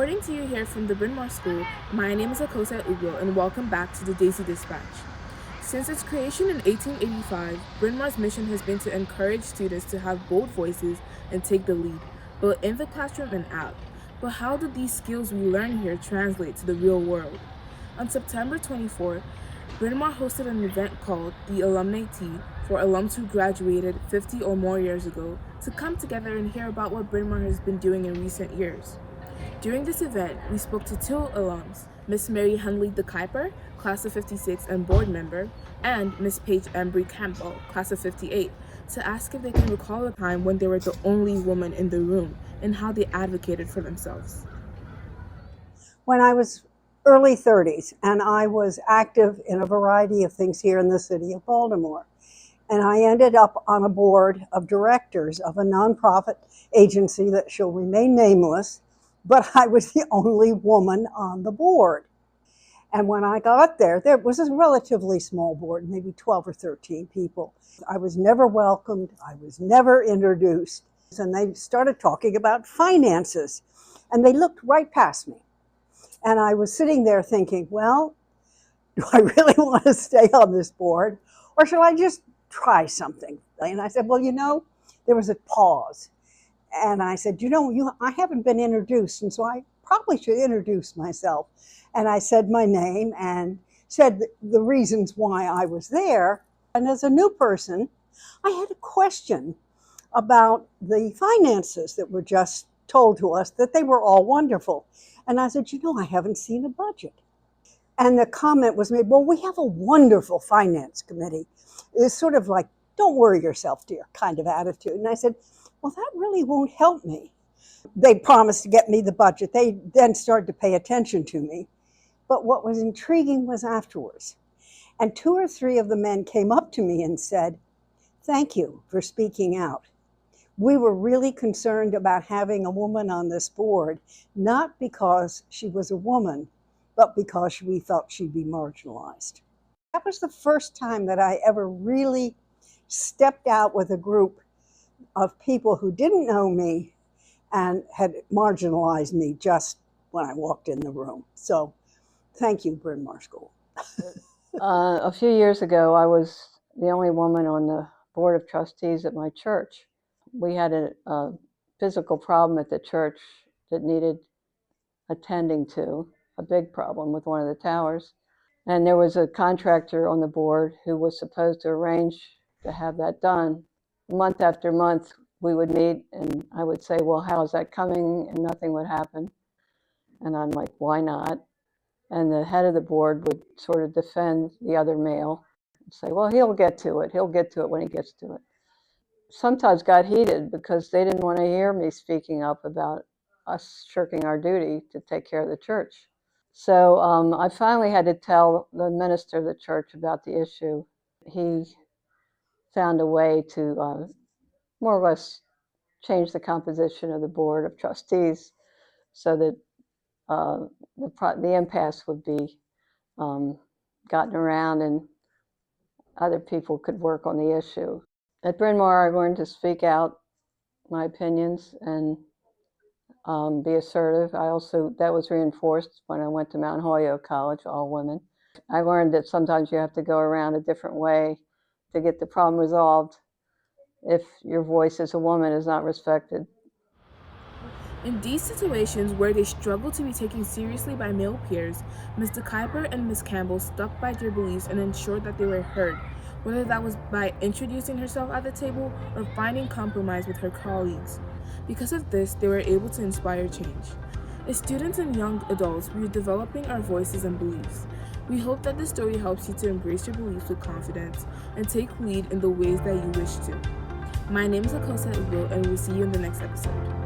Reporting to you here from the Bryn Mawr School, my name is Akaose Ugbo, and welcome back to the Daisy Dispatch. Since its creation in 1885, Bryn Mawr's mission has been to encourage students to have bold voices and take the lead, both in the classroom and out. But how do these skills we learn here translate to the real world? On September 24, Bryn Mawr hosted an event called the Alumni Tea for alums who graduated 50 or more years ago to come together and hear about what Bryn Mawr has been doing in recent years. During this event, we spoke to two alums, Miss Mary Hundley DeKuyper, class of 56 and board member, and Miss Page Embry Campbell, class of 58, to ask if they can recall a time when they were the only woman in the room and how they advocated for themselves. When I was early 30s, and I was active in a variety of things here in the city of Baltimore. And I ended up on a board of directors of a nonprofit agency that shall remain nameless, but I was the only woman on the board. And when I got there was a relatively small board, maybe 12 or 13 people. I was never welcomed, I was never introduced. And they started talking about finances, and they looked right past me. And I was sitting there thinking, well, do I really want to stay on this board, or shall I just try something? And I said, well, there was a pause. And I said, I haven't been introduced, and so I probably should introduce myself. And I said my name and said the reasons why I was there. And as a new person, I had a question about the finances that were just told to us, that they were all wonderful. And I said, I haven't seen a budget. And the comment was made, well, we have a wonderful finance committee. It's sort of like, don't worry yourself, dear, kind of attitude. And I said, well, that really won't help me. They promised to get me the budget. They then started to pay attention to me. But what was intriguing was afterwards. And 2 or 3 of the men came up to me and said, thank you for speaking out. We were really concerned about having a woman on this board, not because she was a woman, but because we felt she'd be marginalized. That was the first time that I ever really stepped out with a group of people who didn't know me and had marginalized me just when I walked in the room. So thank you, Bryn Mawr School. A few years ago, I was the only woman on the board of trustees at my church. We had a physical problem at the church that needed attending to, a big problem with one of the towers. And there was a contractor on the board who was supposed to arrange to have that done. Month after month, we would meet, and I would say, well, how's that coming? And nothing would happen. And I'm like, why not? And the head of the board would sort of defend the other male and say, well, he'll get to it. He'll get to it when he gets to it. Sometimes got heated because they didn't want to hear me speaking up about us shirking our duty to take care of the church. So I finally had to tell the minister of the church about the issue. He found a way to more or less change the composition of the board of trustees so that the impasse would be gotten around and other people could work on the issue. At Bryn Mawr, I learned to speak out my opinions and be assertive. That was reinforced when I went to Mount Holyoke College, all women. I learned that sometimes you have to go around a different way to get the problem resolved if your voice as a woman is not respected. In these situations where they struggle to be taken seriously by male peers, Ms. DeKuyper and Ms. Campbell stuck by their beliefs and ensured that they were heard, whether that was by introducing herself at the table or finding compromise with her colleagues. Because of this, they were able to inspire change. As students and young adults, we are developing our voices and beliefs. We hope that this story helps you to embrace your beliefs with confidence and take lead in the ways that you wish to. My name is Akaose Ugbo, and we'll see you in the next episode.